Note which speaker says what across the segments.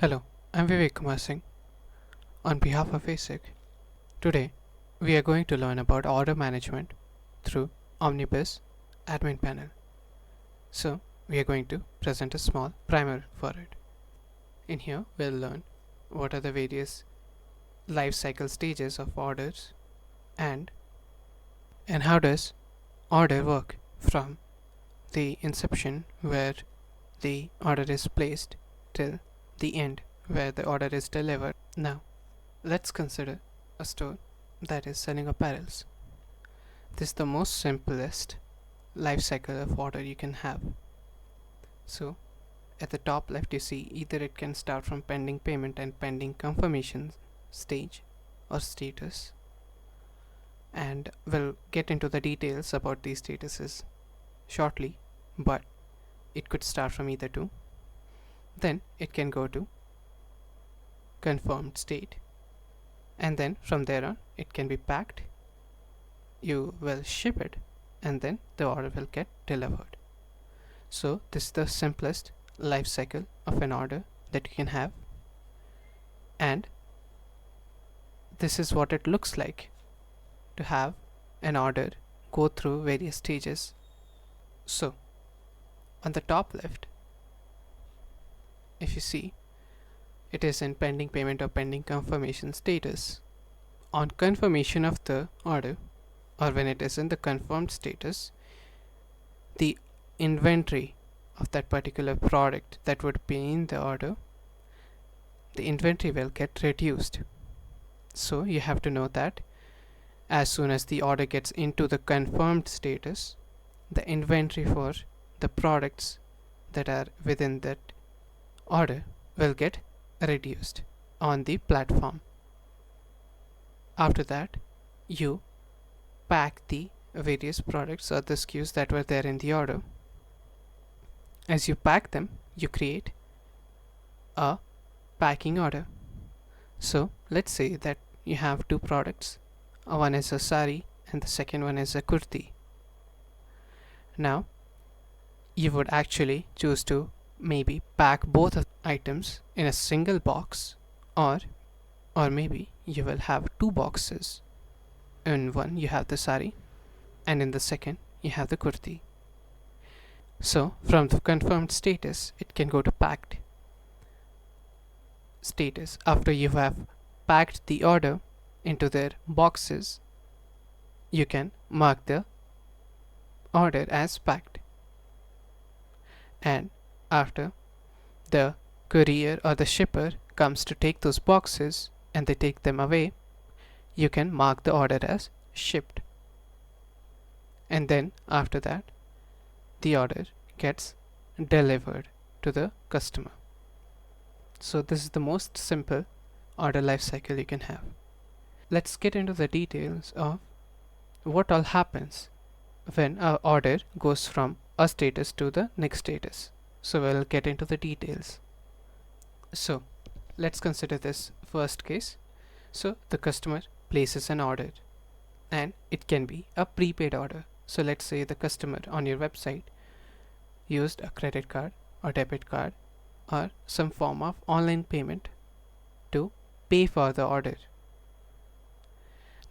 Speaker 1: Hello, I'm Vivek Kumar Singh on behalf of ACIK. Today, we are going to learn about order management through Omnibus admin panel. So, we are going to present a small primer for it. In here, we'll learn what are the various life cycle stages of orders and how does order work from the inception where the order is placed till the end where the order is delivered. Now, let's consider a store that is selling apparels. This is the most simplest life cycle of order you can have. So, at the top left you see either it can start from pending payment and pending confirmation stage or status, and we'll get into the details about these statuses shortly, but it could start from either two. Then it can go to confirmed state, and then from there on it can be packed, you will ship it, and then the order will get delivered. So this is the simplest life cycle of an order that you can have, and this is what it looks like to have an order go through various stages. So on the top left, if you see, it is in pending payment or pending confirmation status. On confirmation of the order, or when it is in the confirmed status, the inventory of that particular product that would be in the order, the inventory will get reduced. So you have to know that as soon as the order gets into the confirmed status, the inventory for the products that are within that order will get reduced on the platform. After that, you pack the various products or the SKUs that were there in the order. As you pack them, you create a packing order. So let's say that you have two products. One is a sari and the second one is a kurti. Now you would actually choose to maybe pack both of items in a single box, or maybe you will have two boxes. In one you have the sari and in the second you have the kurti. So from the confirmed status it can go to packed status. After you have packed the order into their boxes, you can mark the order as packed, and after the courier or the shipper comes to take those boxes and they take them away, you can mark the order as shipped, and then after that the order gets delivered to the customer. So this is the most simple order life cycle you can have. Let's get into the details of what all happens when an order goes from a status to the next status. So we'll get into the details. So let's consider this first case. So the customer places an order, and it can be a prepaid order. So let's say the customer on your website used a credit card or debit card or some form of online payment to pay for the order.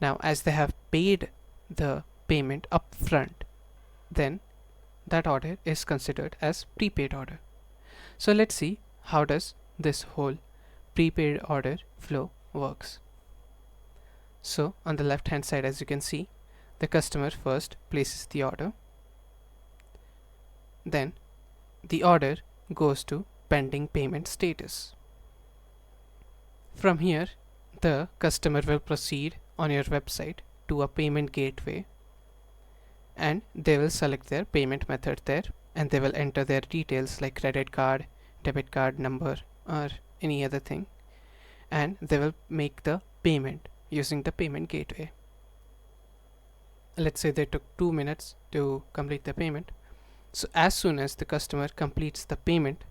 Speaker 1: Now as they have paid the payment upfront, then that order is considered as prepaid order. So let's see how does this whole prepaid order flow works. So on the left hand side, as you can see, the customer first places the order, then the order goes to pending payment status. From here, the customer will proceed on your website to a payment gateway, and they will select their payment method there, and they will enter their details like credit card, debit card number, or any other thing, and they will make the payment using the payment gateway. Let's say they took 2 minutes to complete the payment. So as soon as the customer completes the payment,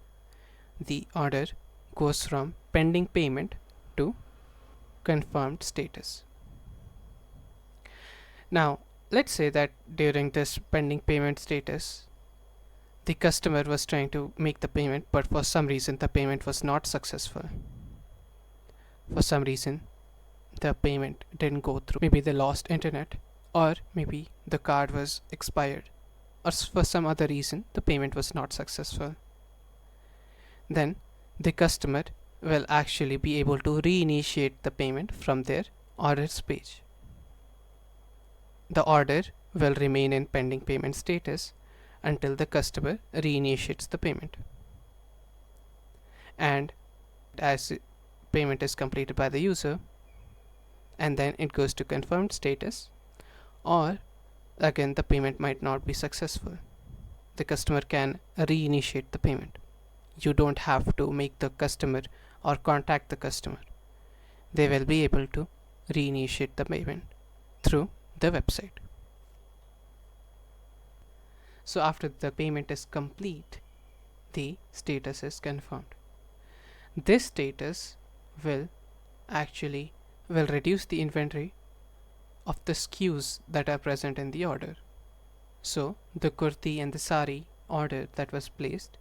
Speaker 1: the order goes from pending payment to confirmed status. Now let's say that during this pending payment status, the customer was trying to make the payment, but for some reason the payment was not successful. For some reason the payment didn't go through. Maybe they lost internet, or maybe the card was expired, or for some other reason the payment was not successful. Then the customer will actually be able to reinitiate the payment from their orders page. The order will remain in pending payment status until the customer reinitiates the payment. And as payment is completed by the user, and then it goes to confirmed status, or again the payment might not be successful, the customer can reinitiate the payment. You don't have to make the customer or contact the customer. They will be able to reinitiate the payment through the website. So after the payment is complete, the status is confirmed. This status will reduce the inventory of the SKUs that are present in the order. So the kurti and the sari order that was placed,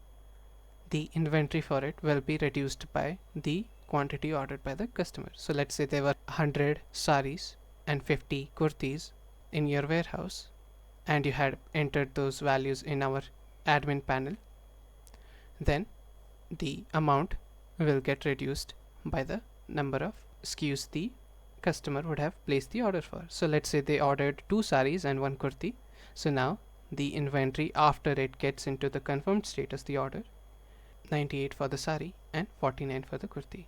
Speaker 1: the inventory for it will be reduced by the quantity ordered by the customer. So let's say there were 100 saris and 50 kurtis in your warehouse, and you had entered those values in our admin panel, then the amount will get reduced by the number of SKUs the customer would have placed the order for. So let's say they ordered 2 saris and 1 kurti. So now the inventory after it gets into the confirmed status, the order, 98 for the sari and 49 for the kurti.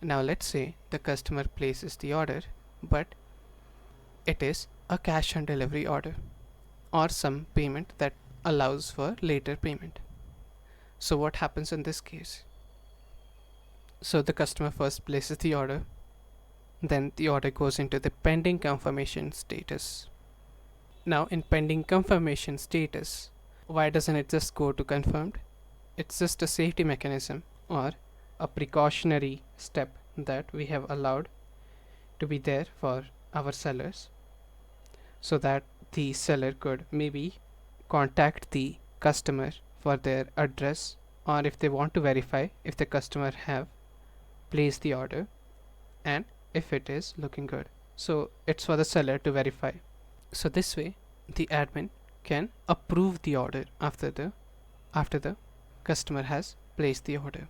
Speaker 1: Now let's say the customer places the order, but it is a cash on delivery order or some payment that allows for later payment. So what happens in this case? So the customer first places the order, then the order goes into the pending confirmation status. Now in pending confirmation status, why doesn't it just go to confirmed? It's just a safety mechanism or a precautionary step that we have allowed to be there for our sellers, so that the seller could maybe contact the customer for their address, or if they want to verify if the customer have placed the order and if it is looking good. So it's for the seller to verify. So this way the admin can approve the order after the customer has placed the order,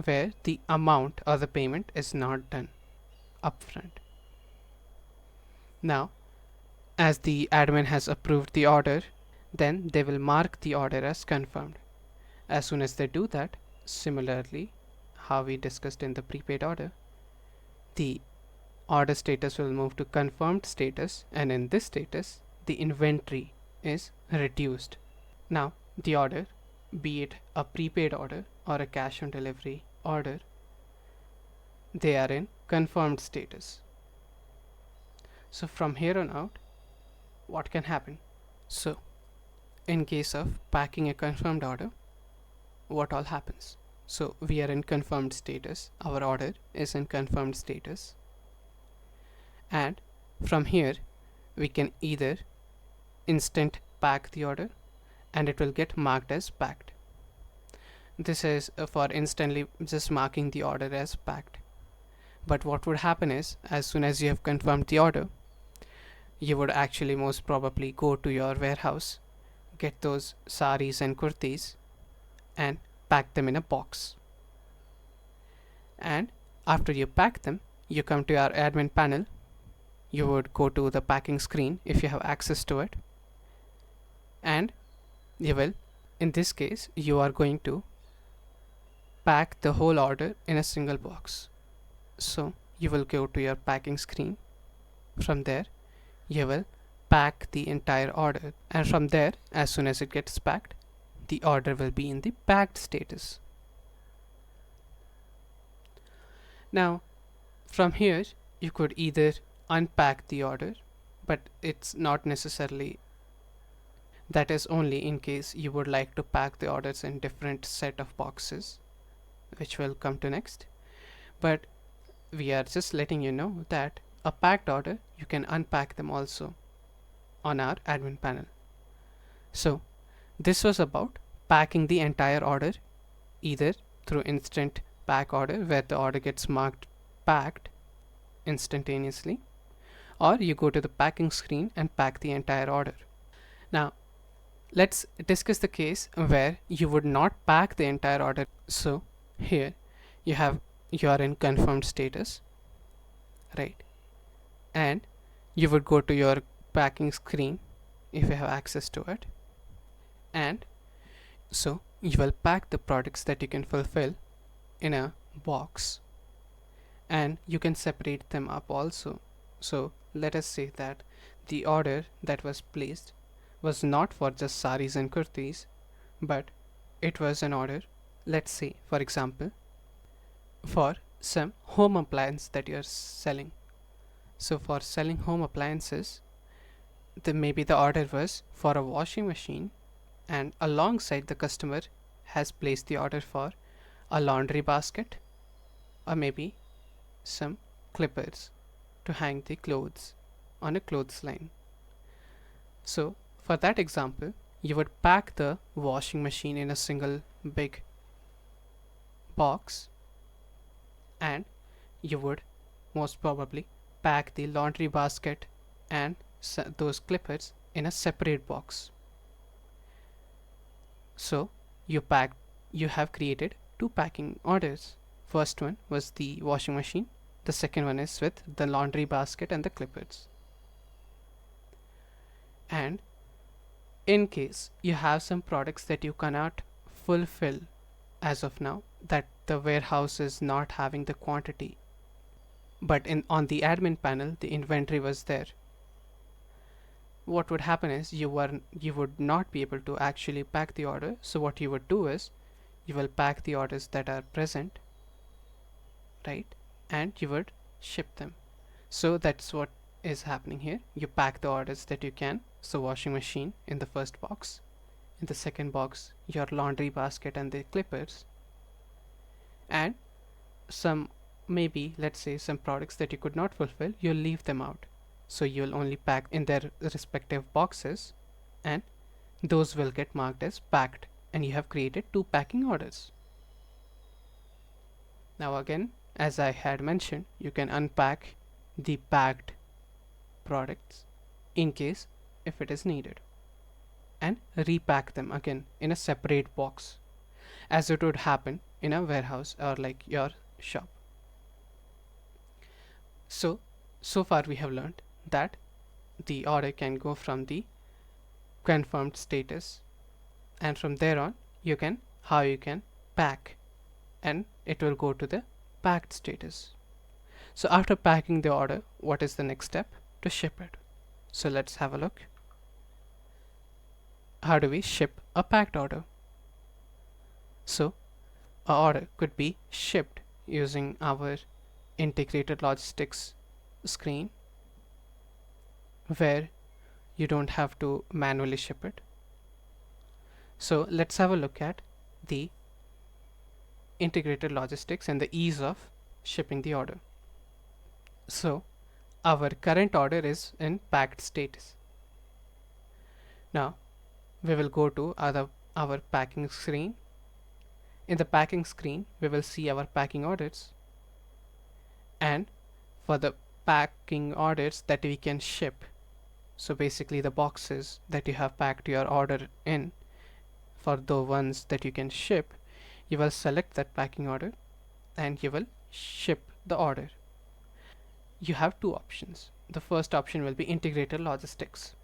Speaker 1: where the amount or the payment is not done upfront. Now as the admin has approved the order, then they will mark the order as confirmed. As soon as they do that, similarly how we discussed in the prepaid order, the order status will move to confirmed status, and in this status the inventory is reduced. Now the order, be it a prepaid order or a cash on delivery order, they are in confirmed status. So from here on out, what can happen? So in case of packing a confirmed order, what all happens? So we are in confirmed status, our order is in confirmed status, and from here we can either instant pack the order and it will get marked as packed. This is for instantly just marking the order as packed. But what would happen is, as soon as you have confirmed the order, you would actually most probably go to your warehouse, get those saris and kurtis and pack them in a box. And after you pack them, you come to our admin panel. You would go to the packing screen if you have access to it, and you will, in this case, you are going to pack the whole order in a single box. So you will go to your packing screen. From there you will pack the entire order, and from there, as soon as it gets packed, the order will be in the packed status. Now from here you could either unpack the order, but it's not necessarily, that is only in case you would like to pack the orders in different set of boxes, which will come to next. But we are just letting you know that a packed order, you can unpack them also on our admin panel. So This was about packing the entire order, either through instant pack order where the order gets marked packed instantaneously, or you go to the packing screen and pack the entire order. Now, let's discuss the case where you would not pack the entire order. So, here you are in confirmed status, right? And you would go to your packing screen if you have access to it, and so you will pack the products that you can fulfill in a box, and you can separate them up also. So let us say that the order that was placed was not for just saris and kurtis, but it was an order, let's say for example, for some home appliance that you're selling. So for selling home appliances, maybe the order was for a washing machine, and alongside the customer has placed the order for a laundry basket, or maybe some clippers to hang the clothes on a clothesline. So for that example, you would pack the washing machine in a single big box, and you would most probably pack the laundry basket and those clippers in a separate box. So you have created two packing orders. First one was the washing machine, the second one is with the laundry basket and the clippers. And in case you have some products that you cannot fulfill as of now, that the warehouse is not having the quantity, but on the admin panel the inventory was there, what would happen is you would not be able to actually pack the order. So what you would do is you will pack the orders that are present, right, and you would ship them. So that's what is happening here. You pack the orders that you can. So washing machine in the first box, in the second box your laundry basket and the clippers, and some, maybe let's say some products that you could not fulfill, you'll leave them out. So you'll only pack in their respective boxes, and those will get marked as packed, and you have created two packing orders. Now again, as I had mentioned, you can unpack the packed products in case if it is needed, and repack them again in a separate box, as it would happen in a warehouse or like your shop. So far we have learned that the order can go from the confirmed status, and from there on you can pack, and it will go to the packed status. So after packing the order, what is the next step? To ship it. So let's have a look. How do we ship a packed order? So a order could be shipped using our integrated logistics screen, where you don't have to manually ship it. So let's have a look at the integrated logistics and the ease of shipping the order. So our current order is in packed status. Now we will go to our packing screen. In the packing screen we will see our packing orders, and for the packing orders that we can ship, so basically the boxes that you have packed your order in, for the ones that you can ship, you will select that packing order and you will ship the order. You have two options. The first option will be integrated logistics.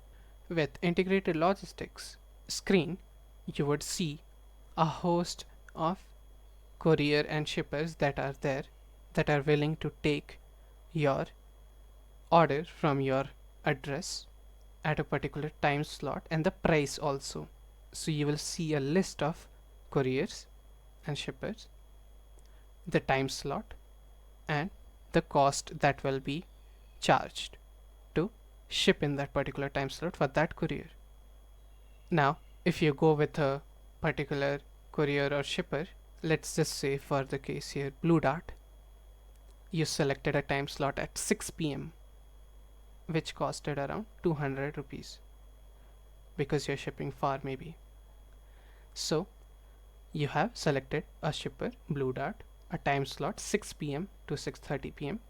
Speaker 1: With integrated logistics screen, you would see a host of courier and shippers that are there, that are willing to take your order from your address at a particular time slot, and the price also. So you will see a list of couriers and shippers, the time slot, and the cost that will be charged to ship in that particular time slot for that courier. Now if you go with a particular courier or shipper, let's just say for the case here Blue Dart, you selected a time slot at 6 p.m. which costed around 200 rupees, because you're shipping far maybe. So you have selected a shipper, Blue Dart, a time slot 6 p.m. to 6:30 p.m.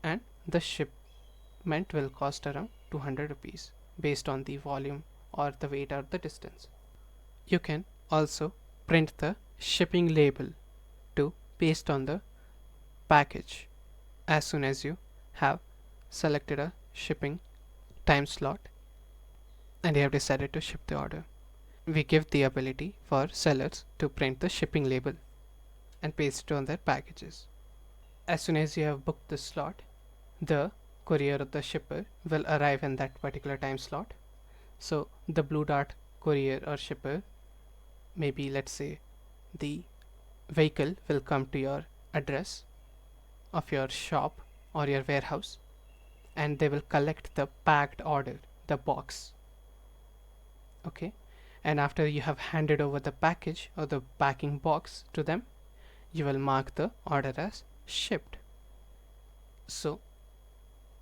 Speaker 1: and the shipment will cost around 200 rupees based on the volume or the weight or the distance. You can also print the shipping label to paste on the package as soon as you have selected a shipping time slot and you have decided to ship the order. We give the ability for sellers to print the shipping label and paste it on their packages. As soon as you have booked the slot, the courier or the shipper will arrive in that particular time slot. So the Blue Dart courier or shipper, maybe let's say the vehicle will come to your address of your shop or your warehouse and they will collect the packed order, the box. Okay, and after you have handed over the package or the packing box to them, you will mark the order as shipped. So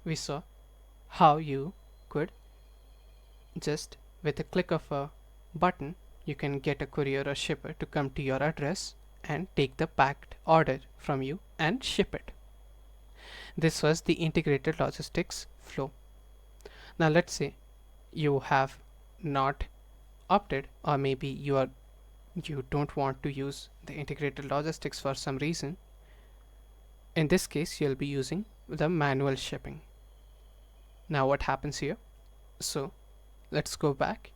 Speaker 1: we saw how you could just with a click of a button you can get a courier or shipper to come to your address and take the packed order from you and ship it. This was the integrated logistics flow. Now let's say you have not opted, or maybe you don't want to use the integrated logistics for some reason. In this case you'll be using the manual shipping. Now what happens here? So let's go back.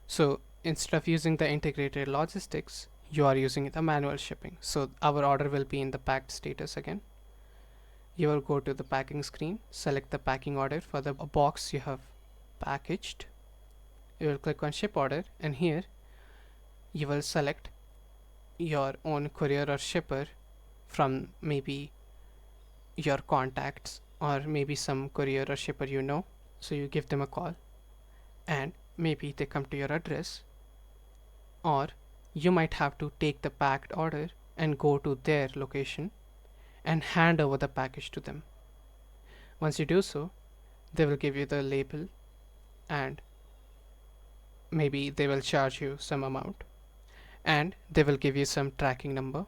Speaker 1: So instead of using the integrated logistics, you are using the manual shipping. So our order will be in the packed status again. You will go to the packing screen, select the packing order for the box you have packaged. You will click on ship order and here you will select your own courier or shipper from maybe your contacts or maybe some courier or shipper you know. So you give them a call and maybe they come to your address, or you might have to take the packed order and go to their location and hand over the package to them. Once you do so, they will give you the label and maybe they will charge you some amount and they will give you some tracking number.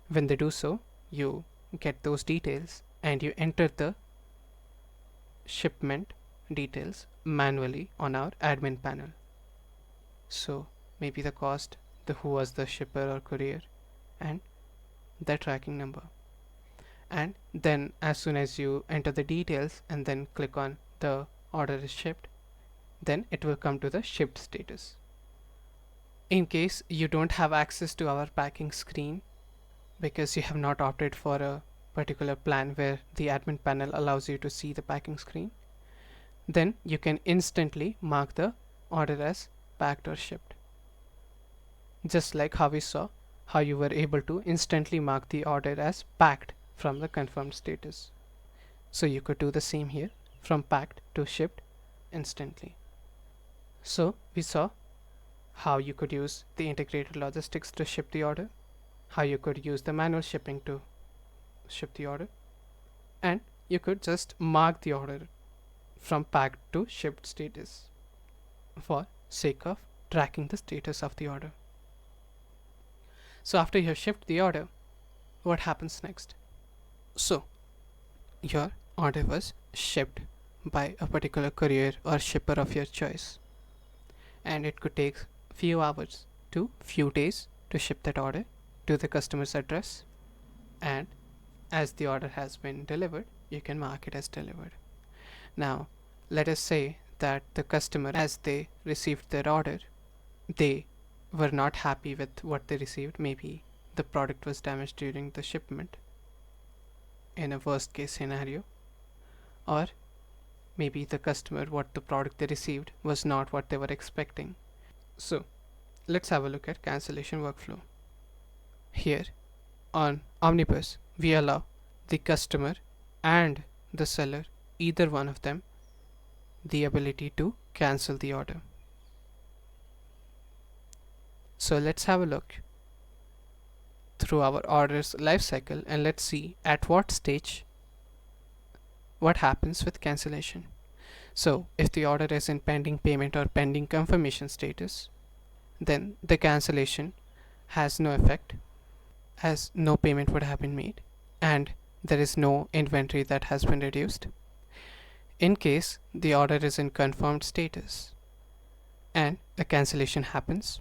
Speaker 1: When they do so, you get those details and you enter the shipment details manually on our admin panel. So maybe the cost, the who was the shipper or courier and the tracking number. And then as soon as you enter the details and then click on the order is shipped, then it will come to the shipped status. In case you don't have access to our packing screen because you have not opted for a particular plan where the admin panel allows you to see the packing screen, then you can instantly mark the order as packed or shipped. Just like how we saw how you were able to instantly mark the order as packed from the confirmed status. So you could do the same here, from packed to shipped instantly. So we saw how you could use the integrated logistics to ship the order, how you could use the manual shipping to ship the order, and you could just mark the order from packed to shipped status for sake of tracking the status of the order. So after you have shipped the order, what happens next? So your order was shipped by a particular courier or shipper of your choice, and it could take few hours to few days to ship that order to the customer's address, and as the order has been delivered, you can mark it as delivered. Now let us say that the customer, as they received their order, they were not happy with what they received. Maybe the product was damaged during the shipment in a worst case scenario, or maybe the customer, what the product they received was not what they were expecting. So let's have a look at cancellation workflow. Here on Omnibus, we allow the customer and the seller, either one of them, the ability to cancel the order. So let's have a look through our orders lifecycle and let's see at what stage what happens with cancellation. So if the order is in pending payment or pending confirmation status, then the cancellation has no effect, as no payment would have been made and there is no inventory that has been reduced. In case the order is in confirmed status and a cancellation happens,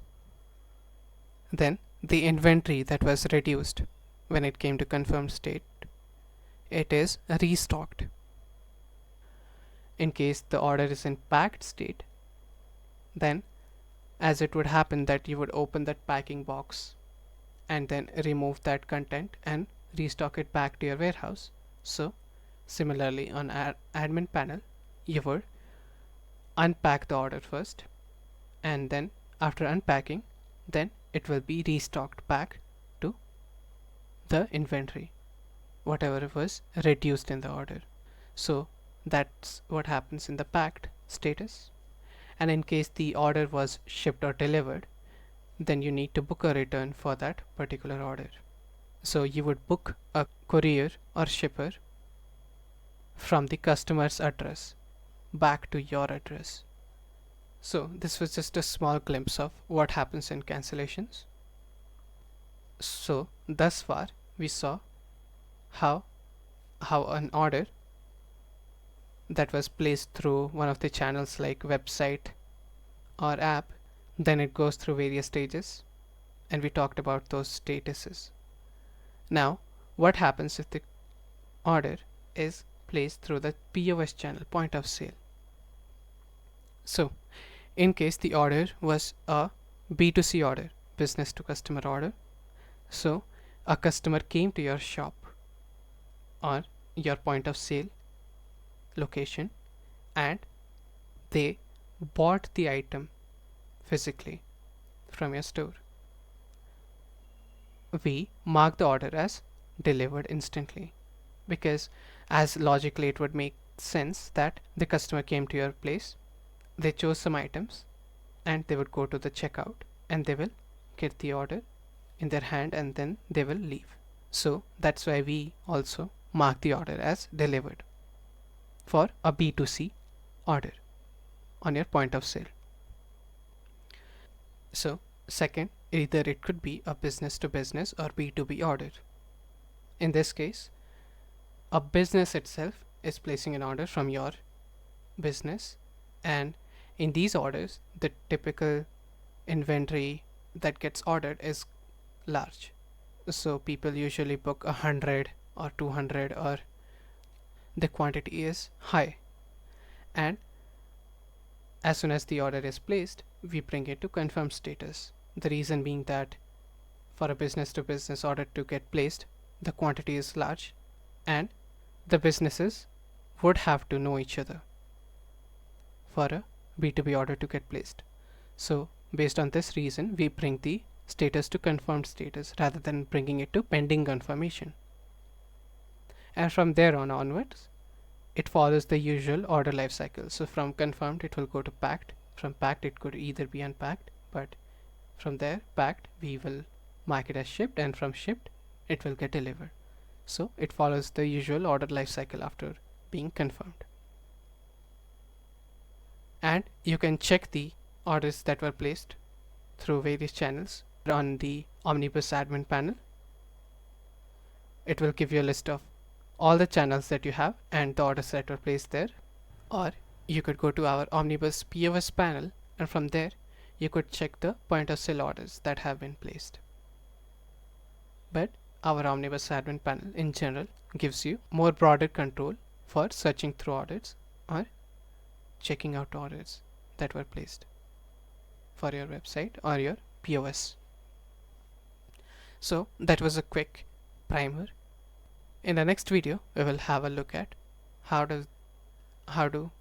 Speaker 1: then the inventory that was reduced when it came to confirmed state, it is restocked. In case the order is in packed state, then as it would happen that you would open that packing box and then remove that content and restock it back to your warehouse. So similarly on admin panel, you would unpack the order first, and then after unpacking, then it will be restocked back to the inventory, whatever was reduced in the order. So that's what happens in the packed status. And in case the order was shipped or delivered, then you need to book a return for that particular order. So you would book a courier or shipper from the customer's address back to your address. So this was just a small glimpse of what happens in cancellations. So thus far we saw how an order that was placed through one of the channels like website or app, then it goes through various stages, and we talked about those statuses. Now what happens if the order is placed through the POS channel, point of sale? So in case the order was a B2C order, business to customer order, so a customer came to your shop or your point of sale location and they bought the item physically from your store, we mark the order as delivered instantly, because as logically it would make sense that the customer came to your place, they chose some items and they would go to the checkout and they will get the order in their hand and then they will leave. So that's why we also mark the order as delivered for a B2C order on your point of sale. So second, either it could be a business to business or B2B order. In this case, a business itself is placing an order from your business, and in these orders the typical inventory that gets ordered is large. So people usually book 100 or 200, or the quantity is high, and as soon as the order is placed, we bring it to confirmed status. The reason being that for a business to business order to get placed, the quantity is large and the businesses would have to know each other for a B2B order to get placed. So based on this reason, we bring the status to confirmed status rather than bringing it to pending confirmation. And from there on onwards, it follows the usual order life cycle. So from confirmed it will go to packed, from packed it could either be unpacked, but from there packed we will mark it as shipped, and from shipped it will get delivered. So it follows the usual order life cycle after being confirmed. And you can check the orders that were placed through various channels on the Omnibus admin panel. It will give you a list of all the channels that you have and the orders that were placed there. Or you could go to our Omnibus POS panel, and from there you could check the point of sale orders that have been placed. But our Omnibus admin panel in general gives you more broader control for searching through orders or checking out orders that were placed for your website or your POS. So that was a quick primer. In the next video, we will have a look at how do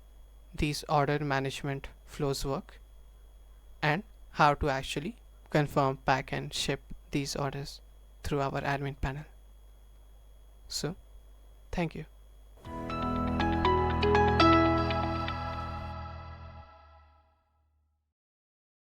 Speaker 1: these order management flows work and how to actually confirm, pack and ship these orders through our admin panel. So, thank you.